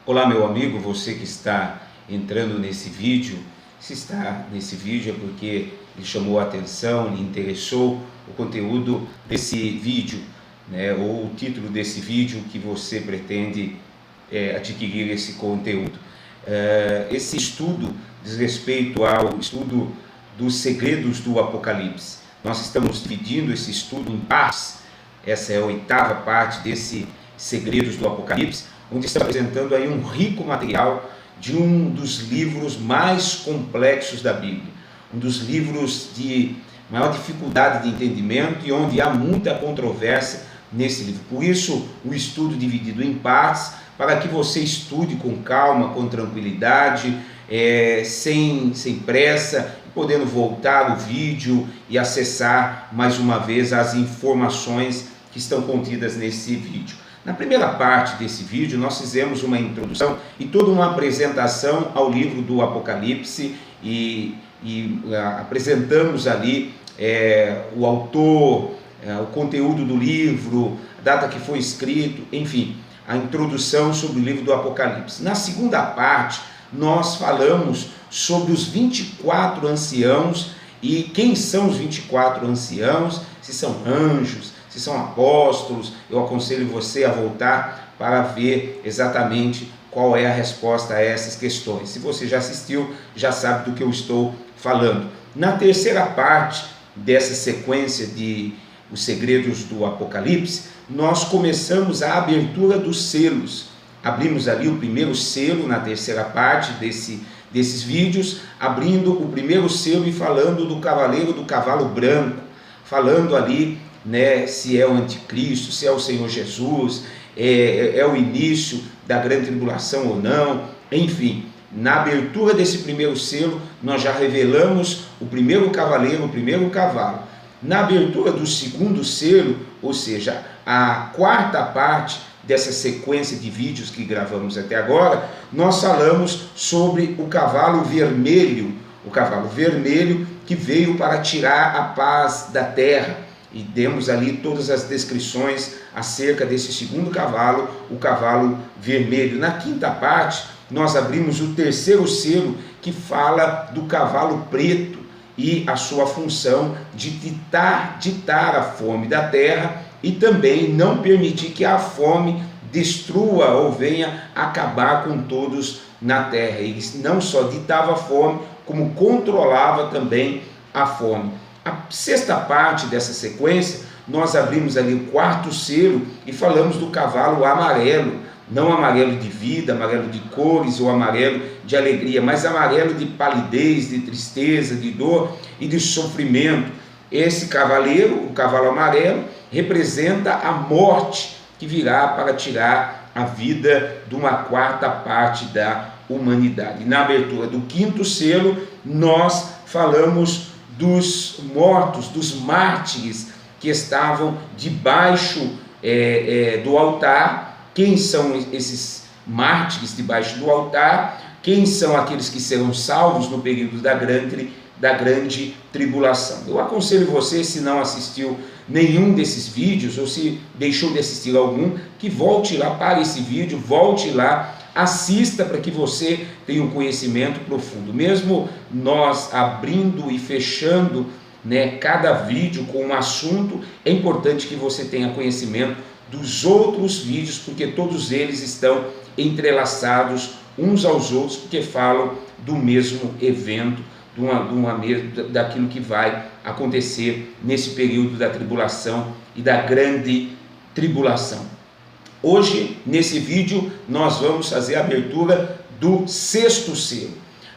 Olá, meu amigo, você que está entrando nesse vídeo, se está nesse vídeo é porque lhe chamou a atenção, lhe interessou o conteúdo desse vídeo, né, ou o título desse vídeo que você pretende adquirir esse conteúdo. Esse estudo diz respeito ao estudo dos segredos do Apocalipse. Nós estamos dividindo esse estudo em partes. Essa é a 8ª parte desse Segredos do Apocalipse, onde estamos apresentando aí um rico material de um dos livros mais complexos da Bíblia, um dos livros de maior dificuldade de entendimento e onde há muita controvérsia nesse livro. Por isso, o estudo dividido em partes, para que você estude com calma, com tranquilidade, sem pressa, podendo voltar o vídeo e acessar mais uma vez as informações que estão contidas nesse vídeo. Na primeira parte desse vídeo nós fizemos uma introdução e toda uma apresentação ao livro do Apocalipse e apresentamos ali o autor, o conteúdo do livro, a data que foi escrito, enfim, a introdução sobre o livro do Apocalipse. Na segunda parte nós falamos sobre os 24 anciãos e quem são os 24 anciãos, se são anjos, se são apóstolos. Eu aconselho você a voltar para ver exatamente qual é a resposta a essas questões. Se você já assistiu, já sabe do que eu estou falando. Na terceira parte dessa sequência de Os Segredos do Apocalipse, nós começamos a abertura dos selos. Abrimos ali o primeiro selo na terceira parte desses vídeos, abrindo o primeiro selo e falando do cavaleiro do cavalo branco, falando ali, né, se é o anticristo, se é o Senhor Jesus, é o início da grande tribulação ou não. Enfim, na abertura desse primeiro selo, nós já revelamos o primeiro cavaleiro, o primeiro cavalo. Na abertura do segundo selo, ou seja, a 4ª parte dessa sequência de vídeos que gravamos até agora, nós falamos sobre o cavalo vermelho que veio para tirar a paz da terra. E demos ali todas as descrições acerca desse segundo cavalo, o cavalo vermelho. Na 5ª parte, nós abrimos o terceiro selo, que fala do cavalo preto e a sua função de ditar a fome da terra e também não permitir que a fome destrua ou venha acabar com todos na terra. Ele não só ditava a fome, como controlava também a fome. A 6ª parte dessa sequência, nós abrimos ali o 4º selo e falamos do cavalo amarelo, não amarelo de vida, amarelo de cores ou amarelo de alegria, mas amarelo de palidez, de tristeza, de dor e de sofrimento. Esse cavaleiro, o cavalo amarelo, representa a morte que virá para tirar a vida de uma 4ª parte da humanidade. Na abertura do 5º selo, nós falamos dos mortos, dos mártires que estavam debaixo do altar. Quem são esses mártires debaixo do altar? Quem são aqueles que serão salvos no período da grande tribulação? Eu aconselho você, se não assistiu nenhum desses vídeos, ou se deixou de assistir algum, que volte lá para esse vídeo, volte lá, assista para que você tenha um conhecimento profundo. Mesmo nós abrindo e fechando, né, cada vídeo com um assunto, é importante que você tenha conhecimento dos outros vídeos, porque todos eles estão entrelaçados uns aos outros, porque falam do mesmo evento, daquilo que vai acontecer nesse período da tribulação e da grande tribulação. Hoje, nesse vídeo, nós vamos fazer a abertura do 6º selo.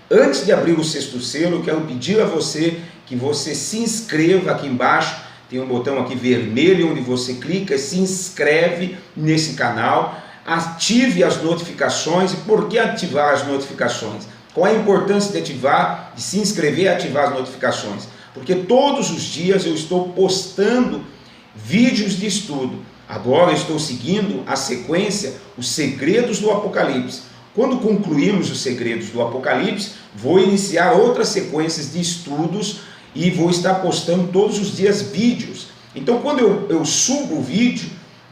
Antes de abrir o 6º selo, eu quero pedir a você que você se inscreva aqui embaixo. Tem um botão aqui vermelho onde você clica e se inscreve nesse canal. Ative as notificações. E por que ativar as notificações? Qual a importância de ativar, de se inscrever e ativar as notificações? Porque todos os dias eu estou postando vídeos de estudo. Agora eu estou seguindo a sequência, os segredos do Apocalipse. Quando concluirmos os segredos do Apocalipse, vou iniciar outras sequências de estudos e vou estar postando todos os dias vídeos. Então, quando eu subo o vídeo,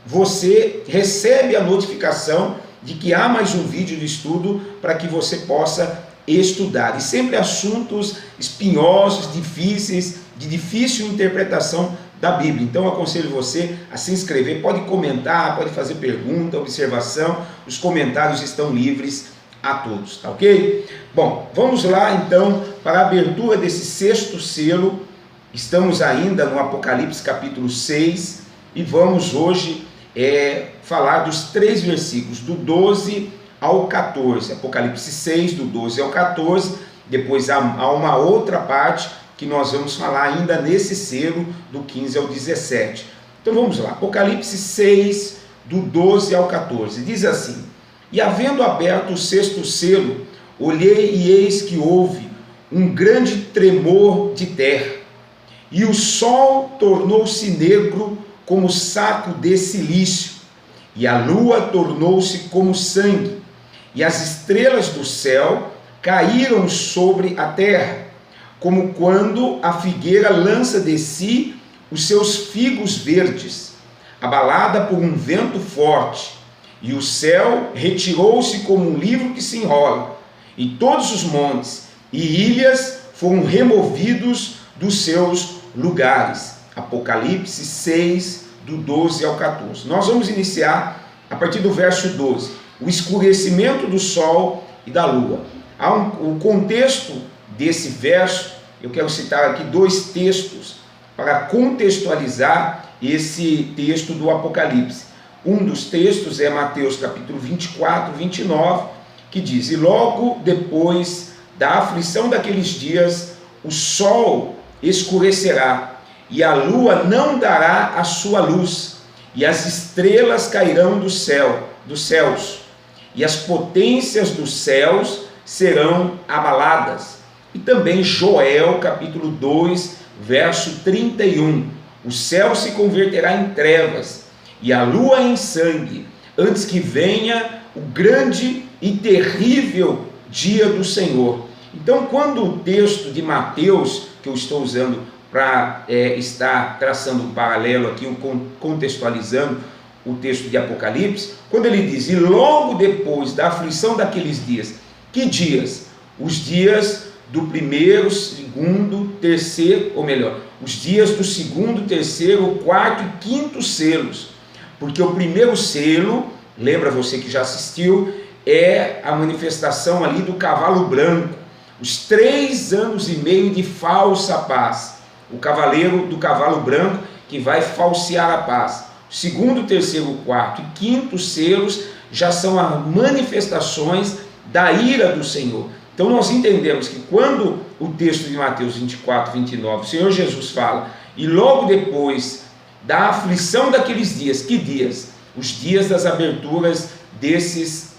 você recebe a notificação de que há mais um vídeo de estudo para que você possa estudar. E sempre assuntos espinhosos, difíceis, de difícil interpretação da Bíblia. Então eu aconselho você a se inscrever, pode comentar, pode fazer pergunta, observação, os comentários estão livres a todos, tá ok? Bom, vamos lá então para a abertura desse 6º selo. Estamos ainda no Apocalipse capítulo 6 e vamos hoje falar dos 3 versículos, do 12 ao 14, Apocalipse 6, do 12 ao 14, depois há uma outra parte que nós vamos falar ainda nesse selo, do 15 ao 17. Então vamos lá, Apocalipse 6, do 12 ao 14, diz assim: E havendo aberto o 6º selo, olhei e eis que houve um grande tremor de terra, e o sol tornou-se negro como saco de cilício, e a lua tornou-se como sangue, e as estrelas do céu caíram sobre a terra, como quando a figueira lança de si os seus figos verdes, abalada por um vento forte, e o céu retirou-se como um livro que se enrola, e todos os montes e ilhas foram removidos dos seus lugares. Apocalipse 6, do 12 ao 14. Nós vamos iniciar a partir do verso 12. O escurecimento do sol e da lua. O contexto desse verso, eu quero citar aqui 2 textos para contextualizar esse texto do Apocalipse. Um dos textos é Mateus capítulo 24, 29, que diz: E logo depois da aflição daqueles dias, o sol escurecerá, e a lua não dará a sua luz, e as estrelas cairão dos céus, e as potências dos céus serão abaladas. E também Joel capítulo 2, verso 31, o céu se converterá em trevas, e a lua em sangue, antes que venha o grande e terrível dia do Senhor. Então, quando o texto de Mateus, que eu estou usando para estar traçando um paralelo aqui, contextualizando o texto de Apocalipse, quando ele diz: e logo depois da aflição daqueles dias, que dias? Os dias do 1º, 2º, 3º, ou melhor, os dias do 2º, 3º, 4º e 5º selos, porque o 1º selo, lembra você que já assistiu, é a manifestação ali do cavalo branco, os 3 anos e meio de falsa paz, o cavaleiro do cavalo branco que vai falsear a paz. O 2º, 3º, 4º e 5º selos já são as manifestações da ira do Senhor. Então nós entendemos que quando o texto de Mateus 24, 29, o Senhor Jesus fala: e logo depois da aflição daqueles dias, que dias? Os dias das aberturas desses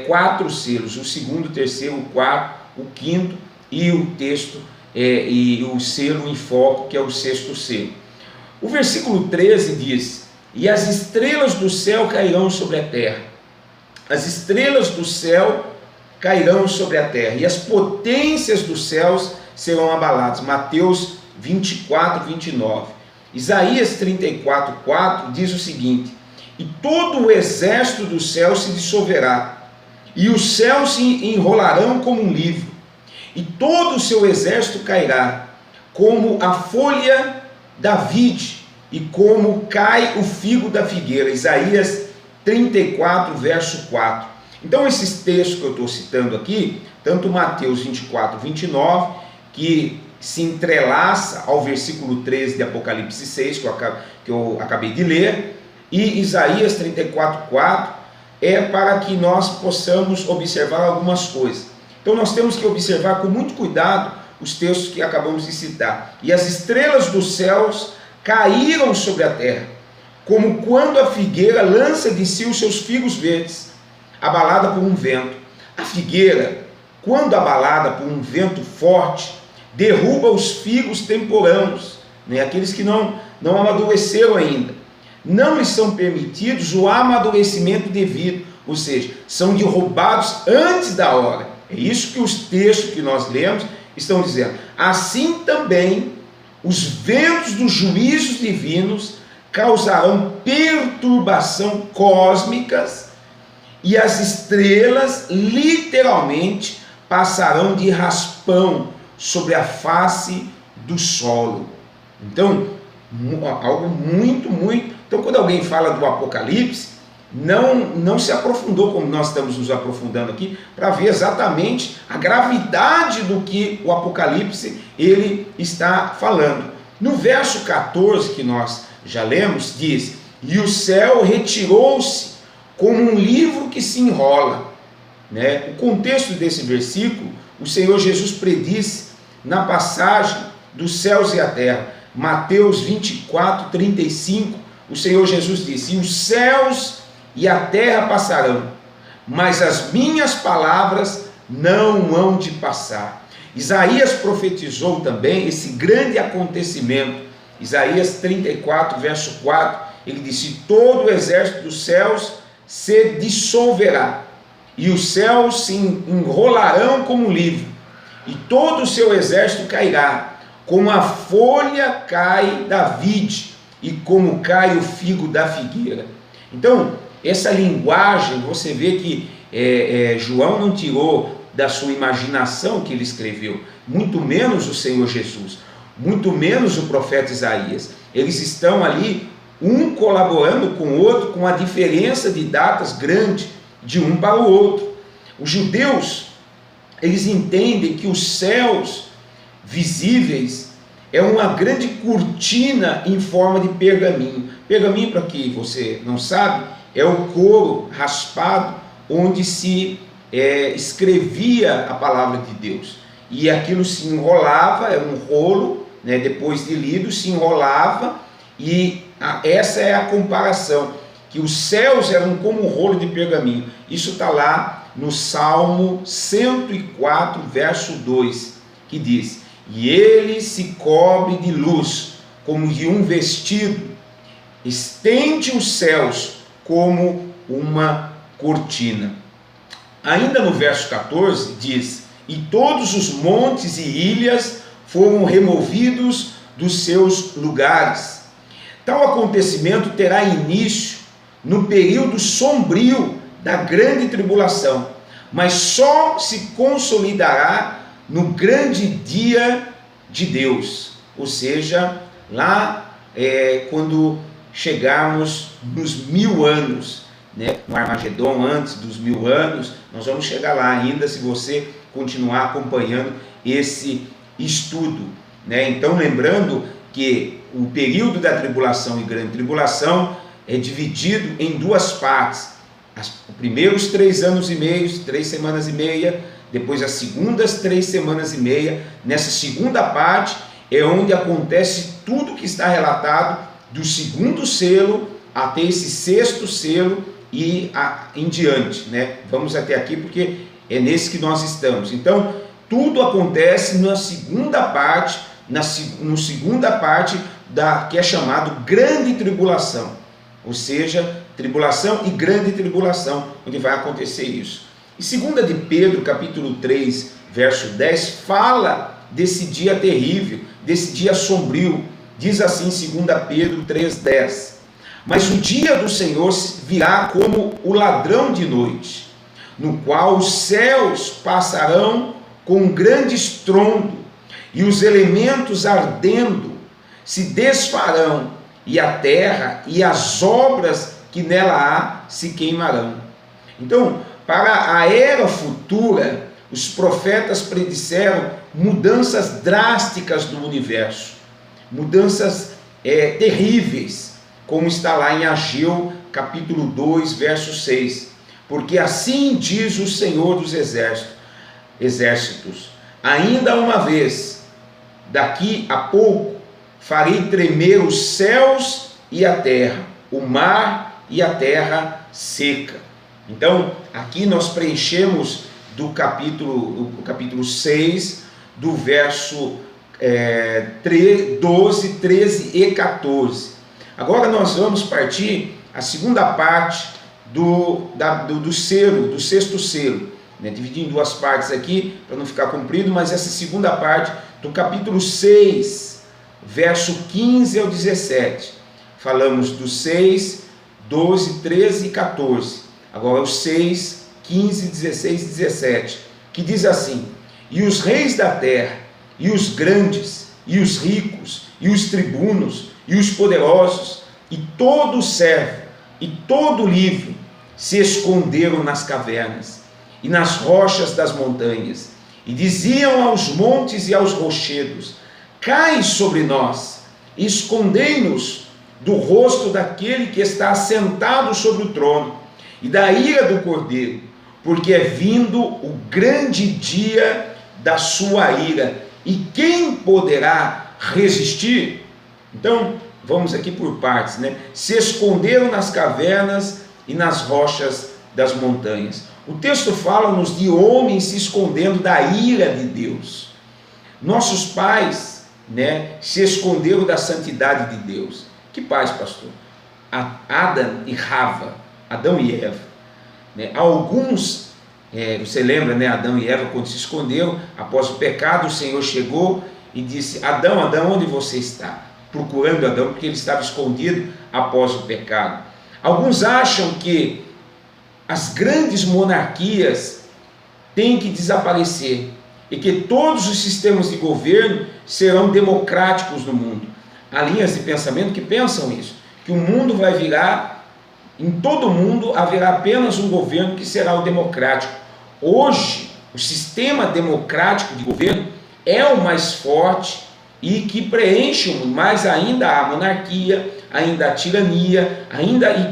4 selos, o 2º, 3º, o 4º, o 5º e o texto e o selo em foco, que é o 6º selo. O versículo 13 diz: e as estrelas do céu cairão sobre a terra. As estrelas do céu cairão sobre a terra, e as potências dos céus serão abaladas. Mateus 24, 29. Isaías 34, 4 diz o seguinte: e todo o exército do céu se dissolverá, e os céus se enrolarão como um livro, e todo o seu exército cairá, como a folha da vide, e como cai o figo da figueira. Isaías 34, verso 4. Então esses textos que eu estou citando aqui, tanto Mateus 24, 29, que se entrelaça ao versículo 13 de Apocalipse 6, que eu acabei de ler, e Isaías 34, 4, é para que nós possamos observar algumas coisas. Então nós temos que observar com muito cuidado os textos que acabamos de citar. E as estrelas dos céus caíram sobre a terra, como quando a figueira lança de si os seus figos verdes, abalada por um vento. A figueira, quando abalada por um vento forte, derruba os figos temporãos, aqueles que não amadureceram ainda. Não lhes são permitidos o amadurecimento devido, ou seja, são derrubados antes da hora. É isso que os textos que nós lemos estão dizendo. Assim também os ventos dos juízos divinos causarão perturbação cósmicas e as estrelas literalmente passarão de raspão sobre a face do solo. Então, algo muito. Então, quando alguém fala do Apocalipse, não se aprofundou como nós estamos nos aprofundando aqui, para ver exatamente a gravidade do que o Apocalipse ele está falando. No verso 14 que nós já lemos, diz: e o céu retirou-se como um livro que se enrola. O contexto desse versículo, o Senhor Jesus predisse na passagem dos céus e a terra. Mateus 24, 35, o Senhor Jesus disse: e os céus e a terra passarão, mas as minhas palavras não hão de passar. Isaías profetizou também esse grande acontecimento. Isaías 34, verso 4, ele disse: todo o exército dos céus se dissolverá, e os céus se enrolarão como um livro, e todo o seu exército cairá, como a folha cai da vide, e como cai o figo da figueira. Então, essa linguagem, você vê que João não tirou da sua imaginação que ele escreveu, muito menos o Senhor Jesus, muito menos o profeta Isaías. Eles estão ali, um colaborando com o outro, com a diferença de datas grande de um para o outro. Os judeus, eles entendem que os céus visíveis é uma grande cortina em forma de pergaminho. Pergaminho, para que você não sabe, é o couro raspado onde se escrevia a palavra de Deus. E aquilo se enrolava, era um rolo, depois de lido, se enrolava, e essa é a comparação, que os céus eram como um rolo de pergaminho. Isso está lá no Salmo 104, verso 2, que diz: e ele se cobre de luz, como de um vestido, estende os céus como uma cortina. Ainda no verso 14 diz: e todos os montes e ilhas foram removidos dos seus lugares. Tal acontecimento terá início no período sombrio da grande tribulação, mas só se consolidará no grande dia de Deus, ou seja, lá quando chegarmos nos 1000 anos, no Armagedon, antes dos 1000 anos, nós vamos chegar lá ainda, se você continuar acompanhando esse estudo. Então, lembrando que o período da tribulação e grande tribulação é dividido em duas partes: os primeiros 3 anos e meio, 3 semanas e meia, depois as segundas 3 semanas e meia. Nessa segunda parte é onde acontece tudo que está relatado do segundo selo até esse 6º selo e em diante, Vamos até aqui porque é nesse que nós estamos. Então, tudo acontece na segunda parte, segunda parte que é chamado grande tribulação, ou seja, tribulação e grande tribulação, onde vai acontecer isso. E 2 de Pedro, capítulo 3, verso 10, fala desse dia terrível, desse dia sombrio. Diz assim 2 Pedro 3,10: mas o dia do Senhor virá como o ladrão de noite, no qual os céus passarão com um grande estrondo, e os elementos ardendo se desfarão, e a terra e as obras que nela há se queimarão. Então, para a era futura, os profetas predisseram mudanças drásticas do universo, mudanças terríveis, como está lá em Ageu, capítulo 2, verso 6. Porque assim diz o Senhor dos exércitos: ainda uma vez, daqui a pouco, farei tremer os céus e a terra, o mar e a terra seca. Então, aqui nós preenchemos do capítulo 6, do verso 12, 13 e 14. Agora nós vamos partir a segunda parte do selo, do 6º selo, dividir em duas partes aqui, para não ficar comprido, mas essa segunda parte do capítulo 6, verso 15 ao 17. Falamos do 6, 12, 13 e 14. Agora os 6, 15, 16 e 17, que diz assim: e os reis da terra, e os grandes, e os ricos, e os tribunos, e os poderosos, e todo o servo, e todo o livre, se esconderam nas cavernas, e nas rochas das montanhas, e diziam aos montes e aos rochedos: cai sobre nós, e escondei-nos do rosto daquele que está assentado sobre o trono, e da ira do Cordeiro, porque é vindo o grande dia da sua ira, e quem poderá resistir? Então, vamos aqui por partes, né? Se esconderam nas cavernas e nas rochas das montanhas. O texto fala-nos de homens se escondendo da ira de Deus. Nossos pais, né, se esconderam da santidade de Deus. Que pais, pastor? Adão e Rava, Adão e Eva, né? Alguns, você lembra, né, Adão e Eva, quando se esconderam após o pecado, o Senhor chegou e disse: Adão, Adão, onde você está? Procurando Adão, porque ele estava escondido após o pecado. Alguns acham que as grandes monarquias têm que desaparecer e que todos os sistemas de governo serão democráticos no mundo. Há linhas de pensamento que pensam isso, que o mundo vai virar, em todo o mundo haverá apenas um governo que será o democrático. Hoje, o sistema democrático de governo é o mais forte e que preenche mais ainda a monarquia, ainda a tirania,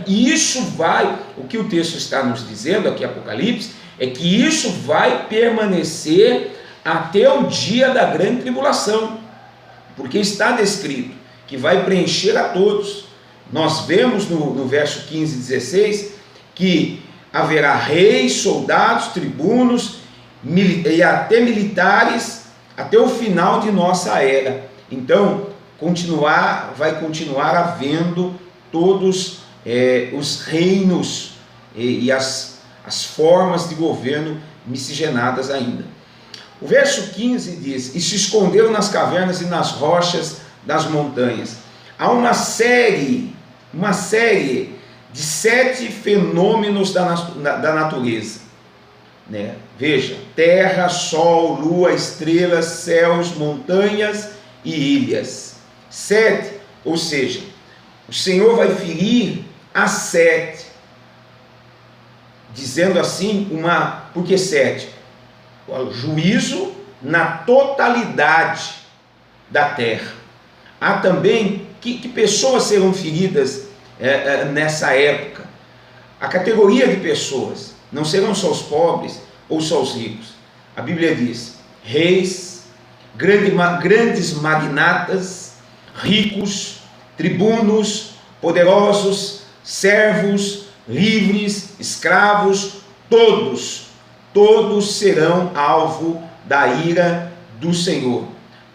e isso vai, o que o texto está nos dizendo aqui, Apocalipse, é que isso vai permanecer até o dia da grande tribulação, porque está descrito que vai preencher a todos. Nós vemos no verso 15 e 16 que haverá reis, soldados, tribunos e até militares até o final de nossa era. Então, vai continuar havendo todos os reinos e as formas de governo miscigenadas ainda. O verso 15 diz: e se esconderam nas cavernas e nas rochas das montanhas. Há uma série de 7 fenômenos da natureza, né? Veja: terra, sol, lua, estrelas, céus, montanhas e ilhas. 7, ou seja, o Senhor vai ferir a 7, dizendo assim, por que 7? O juízo na totalidade da terra. Há também que pessoas serão feridas nessa época. A categoria de pessoas não serão só os pobres ou só os ricos. A Bíblia diz: reis, grandes magnatas, ricos, tribunos, poderosos, servos, livres, escravos, todos serão alvo da ira do Senhor.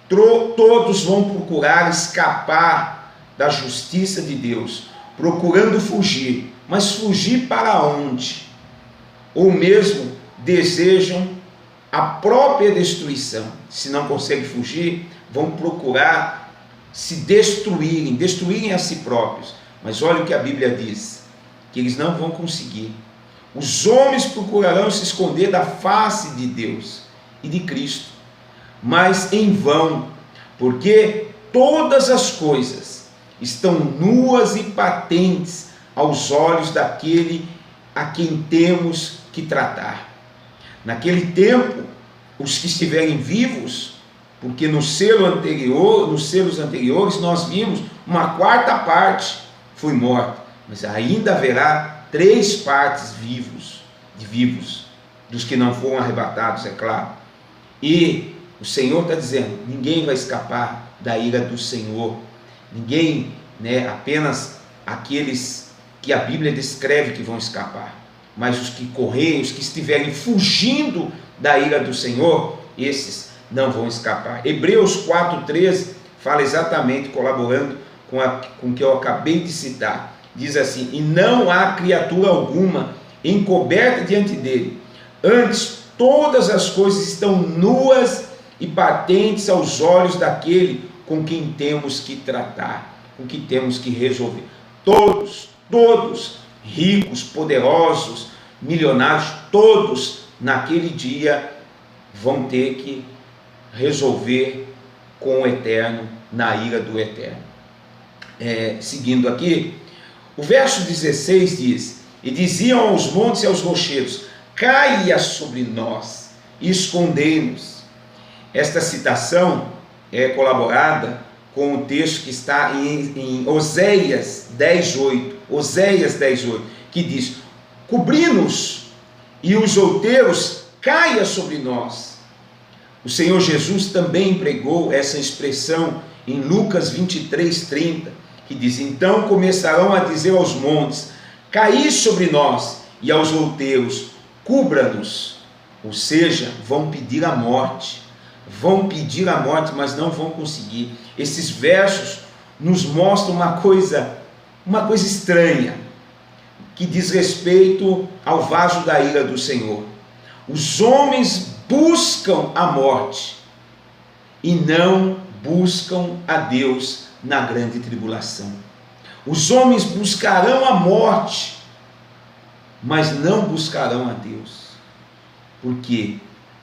Todos vão procurar escapar da justiça de Deus, procurando fugir. Mas fugir para onde? Ou mesmo desejam a própria destruição. Se não conseguem fugir, vão procurar se destruírem a si próprios. Mas olha o que a Bíblia diz, que eles não vão conseguir. Os homens procurarão se esconder da face de Deus e de Cristo, mas em vão, porque todas as coisas estão nuas e patentes aos olhos daquele a quem temos que tratar. Naquele tempo, os que estiverem vivos, porque nos selos anteriores nós vimos uma 4ª parte foi morta, mas ainda haverá 3 partes vivos, dos que não foram arrebatados, é claro. E o Senhor está dizendo: ninguém vai escapar da ira do Senhor. Ninguém, né, apenas aqueles que a Bíblia descreve que vão escapar. Mas os que correrem, os que estiverem fugindo da ira do Senhor, esses não vão escapar. Hebreus 4,13 fala exatamente, colaborando com o que eu acabei de citar. Diz assim: e não há criatura alguma encoberta diante dele, antes todas as coisas estão nuas e patentes aos olhos daquele com quem temos que tratar, com quem temos que resolver. Todos ricos, poderosos, milionários, todos naquele dia vão ter que resolver com o Eterno, na ira do Eterno. Seguindo aqui, o verso 16 diz: e diziam aos montes e aos rochedos: caia sobre nós e escondei-nos. Esta citação é colaborada com o texto que está em Oséias 10:8, Oséias 10:8, que diz: cobri-nos e os outeiros caia sobre nós. O Senhor Jesus também empregou essa expressão em Lucas 23:30, que diz: então começarão a dizer aos montes: caí sobre nós, e aos outeiros: cubra-nos. Ou seja, vão pedir a morte, mas não vão conseguir. Esses versos nos mostram uma coisa estranha, que diz respeito ao vaso da ira do Senhor. Os homens buscam a morte e não buscam a Deus na grande tribulação. Os homens buscarão a morte, mas não buscarão a Deus. Por quê?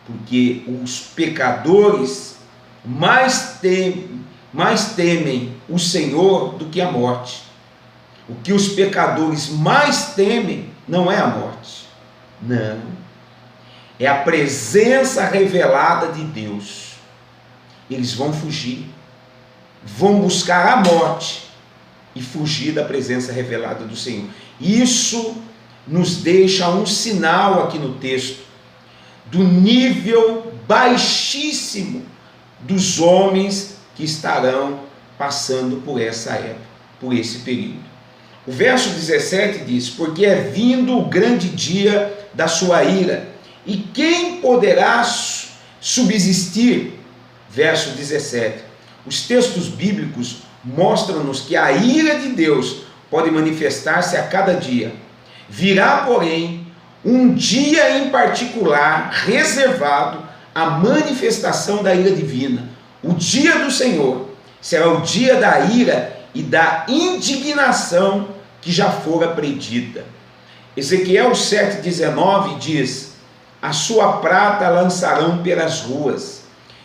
Porque os pecadores mais temem o Senhor do que a morte. O que os pecadores mais temem não é a morte, não, é a presença revelada de Deus. Eles vão fugir, vão buscar a morte e fugir da presença revelada do Senhor. Isso nos deixa um sinal aqui no texto do nível baixíssimo dos homens que estarão passando por essa época, por esse período. O verso 17 diz: porque é vindo o grande dia da sua ira, e quem poderá subsistir? Verso 17. Os textos bíblicos mostram-nos que a ira de Deus pode manifestar-se a cada dia. Virá, porém, um dia em particular reservado à manifestação da ira divina. O dia do Senhor será o dia da ira e da indignação que já fora predita. Ezequiel 7,19 diz: a sua prata lançarão pelas ruas,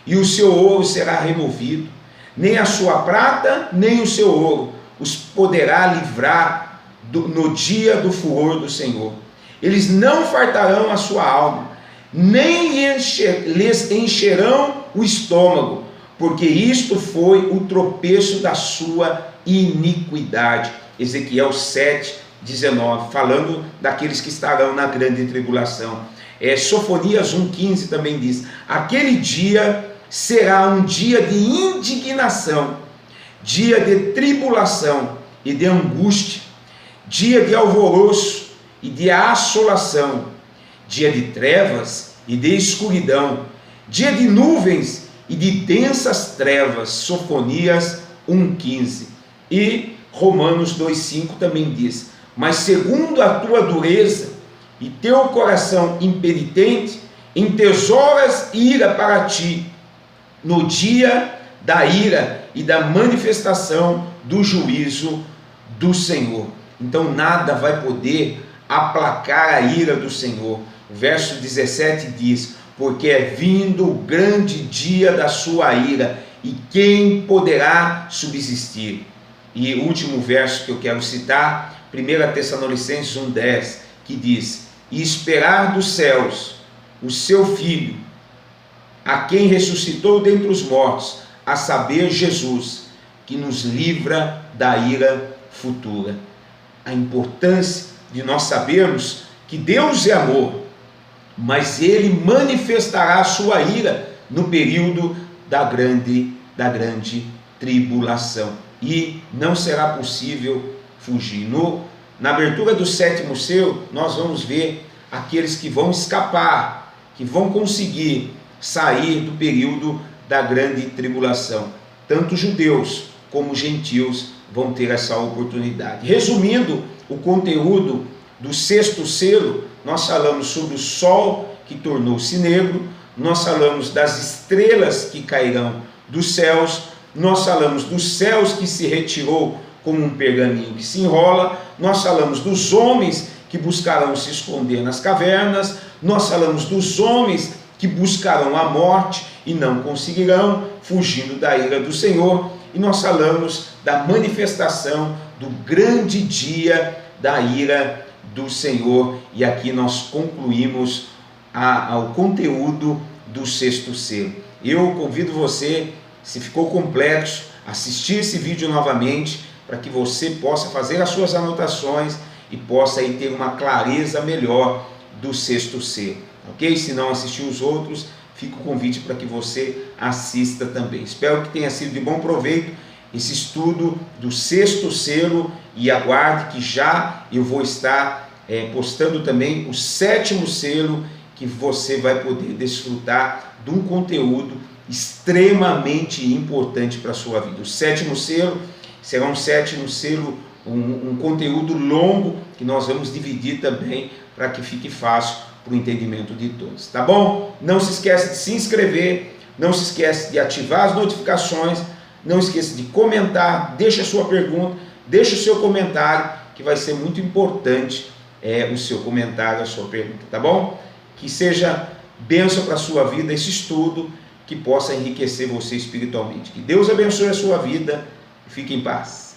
e o seu ouro será removido. Nem a sua prata, nem o seu ouro os poderá livrar no dia do furor do Senhor. Eles não fartarão a sua alma, nem lhes encherão o estômago, porque isto foi o tropeço da sua iniquidade. Ezequiel 7,19, falando daqueles que estarão na grande tribulação. Sofonias 1,15 também diz: aquele dia será um dia de indignação, dia de tribulação e de angústia, dia de alvoroço e de assolação, dia de trevas e de escuridão, dia de nuvens e de densas trevas. Sofonias 1,15. E Romanos 2,5 também diz: mas segundo a tua dureza e teu coração impenitente, entesouras ira para ti no dia da ira e da manifestação do juízo do Senhor. Então nada vai poder aplacar a ira do Senhor. O verso 17 diz: porque é vindo o grande dia da sua ira, e quem poderá subsistir? E o último verso que eu quero citar, 1 Tessalonicenses 1,10, que diz: e esperar dos céus o seu Filho, a quem ressuscitou dentre os mortos, a saber, Jesus, que nos livra da ira futura. A importância de nós sabermos que Deus é amor, mas Ele manifestará a sua ira no período da grande tribulação, e não será possível fugir. Na abertura do 7º selo, nós vamos ver aqueles que vão escapar, que vão conseguir sair do período da grande tribulação. Tanto judeus como gentios vão ter essa oportunidade. Resumindo o conteúdo do 6º selo, nós falamos sobre o sol que tornou-se negro, nós falamos das estrelas que cairão dos céus, nós falamos dos céus que se retirou como um pergaminho que se enrola. Nós falamos dos homens que buscarão se esconder nas cavernas. Nós falamos dos homens que buscarão a morte e não conseguirão, fugindo da ira do Senhor. E nós falamos da manifestação do grande dia da ira do Senhor. E aqui nós concluímos o conteúdo do sexto selo. Eu convido você, se ficou complexo, assistir esse vídeo novamente, para que você possa fazer as suas anotações e possa aí ter uma clareza melhor do sexto selo, ok? Se não assistiu os outros, fica o convite para que você assista também. Espero que tenha sido de bom proveito esse estudo do sexto selo, e aguarde que já eu vou estar postando também o sétimo selo, que você vai poder desfrutar de um conteúdo extremamente importante para a sua vida. O sétimo selo será um sétimo selo, um conteúdo longo, que nós vamos dividir também para que fique fácil para o entendimento de todos, tá bom? Não se esqueça de se inscrever, não se esqueça de ativar as notificações, não esqueça de comentar, deixa a sua pergunta, deixa o seu comentário, que vai ser muito importante o seu comentário, a sua pergunta, tá bom? Que seja bênção para a sua vida esse estudo, que possa enriquecer você espiritualmente. Que Deus abençoe a sua vida e fique em paz.